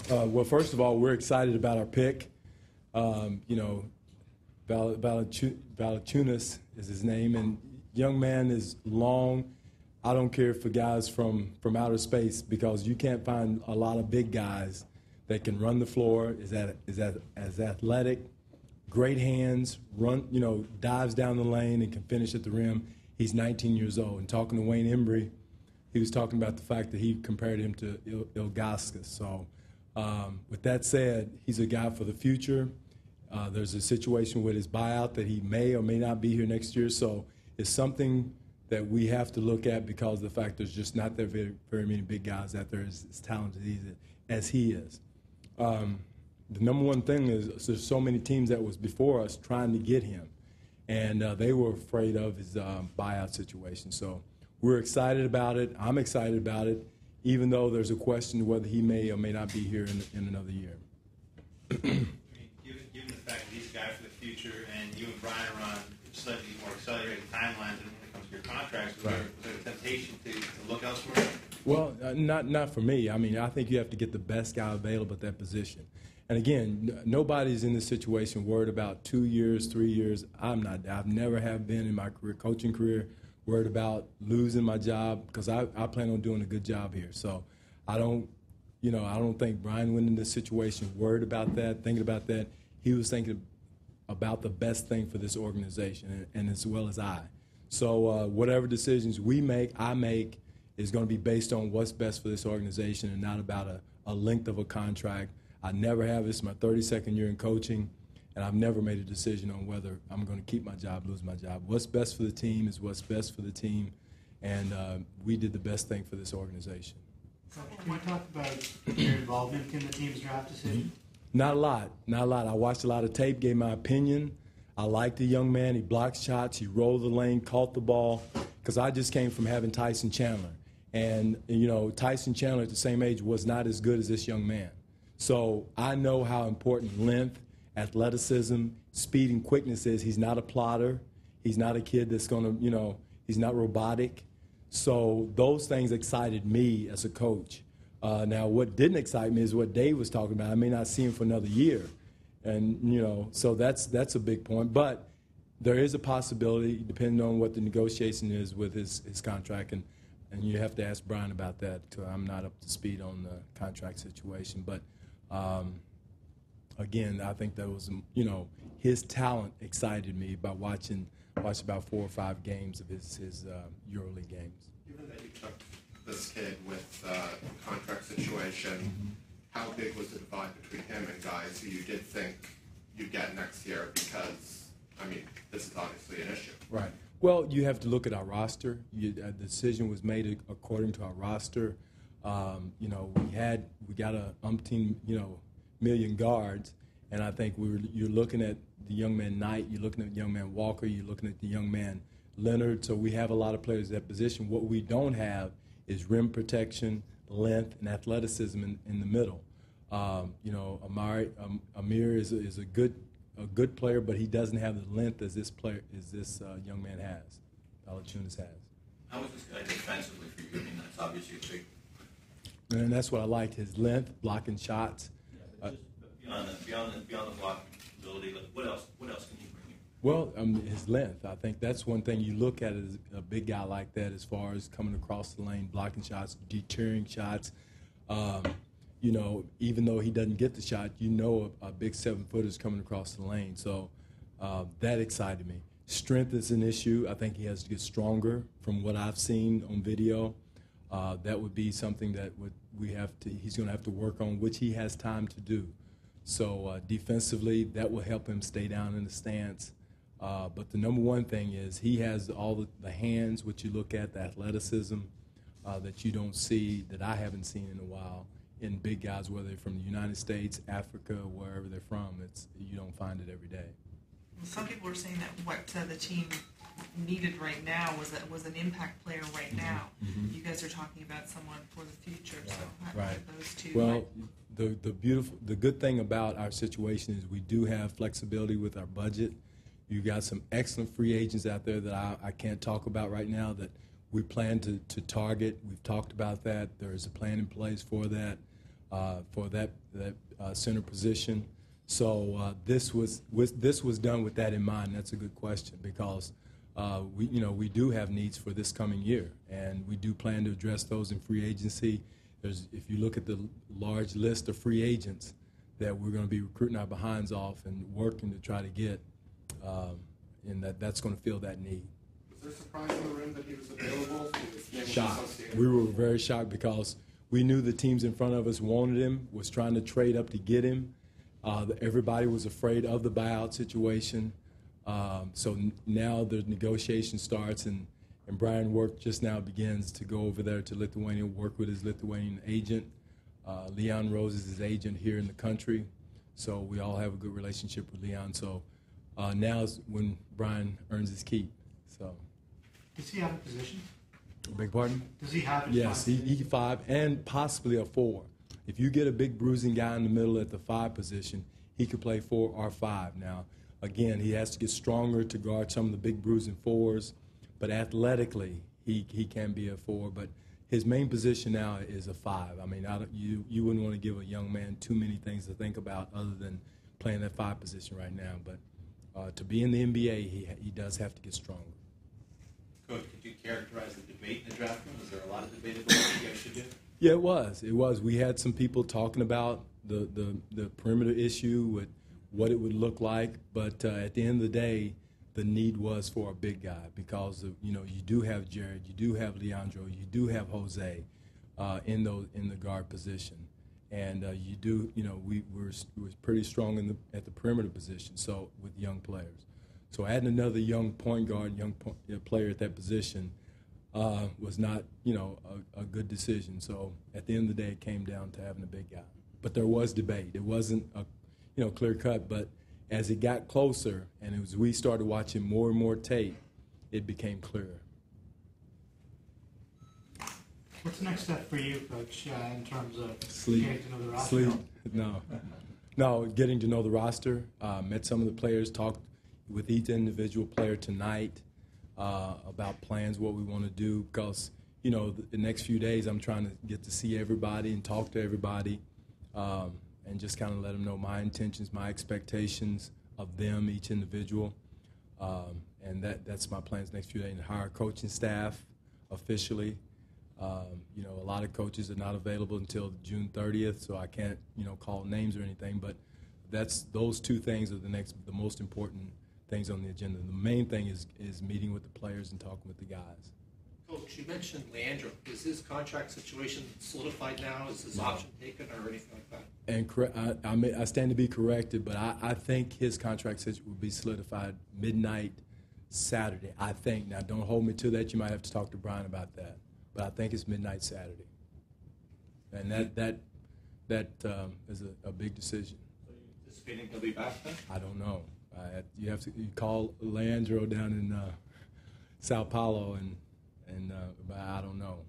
Well, first of all, we're excited about our pick. You know, Valanciunas is his name, and young man is long. I don't care for guys from outer space because you can't find a lot of big guys that can run the floor, as athletic, great hands, dives down the lane and can finish at the rim. He's 19 years old. And talking to Wayne Embry, he was talking about the fact that he compared him to Ilgauskas. So with that said, he's a guy for the future. There's a situation with his buyout that he may or may not be here next year. So it's something that we have to look at because of the fact there's just not that very many big guys out there as talented as he is. The number one thing is there's so many teams that was before us trying to get him, and they were afraid of his buyout situation. So we're excited about it. I'm excited about it, even though there's a question whether he may or may not be here in another year. Given the fact that he's a guy for the future, and you and Brian are on slightly more accelerated timelines when it comes to your contracts, was there a temptation to look elsewhere? Well, not for me. I mean, I think you have to get the best guy available at that position. And again, nobody's in this situation worried about 2 years, 3 years. I'm not. I've never have been in my coaching career worried about losing my job because I plan on doing a good job here. So I don't think Brian went into this situation worried about that, thinking about that. He was thinking about the best thing for this organization, and as well as I. So whatever decisions I make, is going to be based on what's best for this organization and not about a length of a contract. I never have. This is my 32nd year in coaching, and I've never made a decision on whether I'm going to keep my job, lose my job. What's best for the team is what's best for the team, and we did the best thing for this organization. So can you talk about your involvement in the team's draft decision? Not a lot. I watched a lot of tape, gave my opinion. I like the young man. He blocked shots. He rolled the lane, caught the ball, because I just came from having Tyson Chandler. And, Tyson Chandler at the same age was not as good as this young man. So I know how important length, athleticism, speed, and quickness is. He's not a plotter. He's not a kid that's going to, he's not robotic. So those things excited me as a coach. Now, what didn't excite me is what Dave was talking about. I may not see him for another year. And, so that's a big point. But there is a possibility, depending on what the negotiation is with his contract, and you have to ask Brian about that. I'm not up to speed on the contract situation. But, again, I think that was, his talent excited me by watching about 4 or 5 games of his EuroLeague games. Given that you took this kid with a contract situation, how big was the divide between him and guys who you did think you'd get next year? Because, this is obviously an issue. Right. Well, you have to look at our roster. The decision was made according to our roster. We got a umpteen, million guards, and I think you're looking at the young man Knight, you're looking at the young man Walker, you're looking at the young man Leonard. So we have a lot of players at that position. What we don't have is rim protection, length, and athleticism in the middle. Amir is a good player, but he doesn't have the length as this young man has, Valanciunas has. How was this guy defensively for you? That's obviously a big. And that's what I liked, his length, blocking shots. Yeah, just beyond the block ability, what else can he bring you? Well, his length. I think that's one thing you look at as a big guy like that, as far as coming across the lane, blocking shots, deterring shots. Even though he doesn't get the shot, a big 7-footer is coming across the lane. So that excited me. Strength is an issue. I think he has to get stronger from what I've seen on video. That would be something that he's going to have to work on, which he has time to do. So defensively, that will help him stay down in the stance. But the number one thing is he has all the hands, which you look at, the athleticism that you don't see, that I haven't seen in a while, in big guys, whether they're from the United States, Africa, wherever they're from. You don't find it every day. Some people are saying that what the team needed right now was an impact player right now. Mm-hmm. You guys are talking about someone for the future. Right. So how those two? Well, the good thing about our situation is we do have flexibility with our budget. You got some excellent free agents out there that I can't talk about right now that we plan to target. We've talked about that. There is a plan in place for that. for that center position. So this was done with that in mind. That's a good question because we do have needs for this coming year, and we do plan to address those in free agency. If you look at the large list of free agents that we're going to be recruiting our behinds off and working to try to get, and that's going to fill that need. Was there surprise in the room that he was available? Shocked. We were very shocked because we knew the teams in front of us wanted him, was trying to trade up to get him. Everybody was afraid of the buyout situation. So now the negotiation starts, and Brian work just now begins to go over there to Lithuania, work with his Lithuanian agent. Leon Rose is his agent here in the country, so we all have a good relationship with Leon. So now is when Brian earns his keep. So. Does he have a position? Beg pardon? Does he have it? Yes, he 5 and possibly a 4. If you get a big bruising guy in the middle at the 5 position, he could play 4 or 5. Now, again, he has to get stronger to guard some of the big bruising 4s, but athletically, he can be a 4. But his main position now is a 5. I mean, you wouldn't want to give a young man too many things to think about other than playing that 5 position right now. But to be in the NBA, he does have to get stronger. Coach, could you characterize the debate in the draft room? Was there a lot of debate about what you guys should do? Yeah, it was. It was. We had some people talking about the perimeter issue with what it would look like, but at the end of the day, the need was for a big guy because you do have Jared, you do have Leandro, you do have Jose in the guard position, and we were pretty strong at the perimeter position. So with young players. So adding another young point guard, player at that position was not, a good decision. So at the end of the day, it came down to having a big guy. But there was debate. It wasn't clear cut. But as it got closer, and as we started watching more and more tape, it became clearer. What's the next step for you, Coach, in terms of Sleep. getting to know the roster? Sleep. No, getting to know the roster. Met some of the players, talked with each individual player tonight about plans, what we want to do, because, the next few days I'm trying to get to see everybody and talk to everybody and just kind of let them know my intentions, my expectations of them, each individual. And that's my plans next few days, and hire a coaching staff officially. A lot of coaches are not available until June 30th, so I can't, call names or anything, but those 2 things are the most important things on the agenda. The main thing is meeting with the players and talking with the guys. Coach, you mentioned Leandro. Is his contract situation solidified now? Is his option taken or anything like that? And I stand to be corrected, but I think his contract situation will be solidified midnight Saturday. I think. Now, don't hold me to that. You might have to talk to Brian about that. But I think it's midnight Saturday. And that is a big decision. So you anticipating he'll be back then? I don't know. You call Leandro down in Sao Paulo, but I don't know.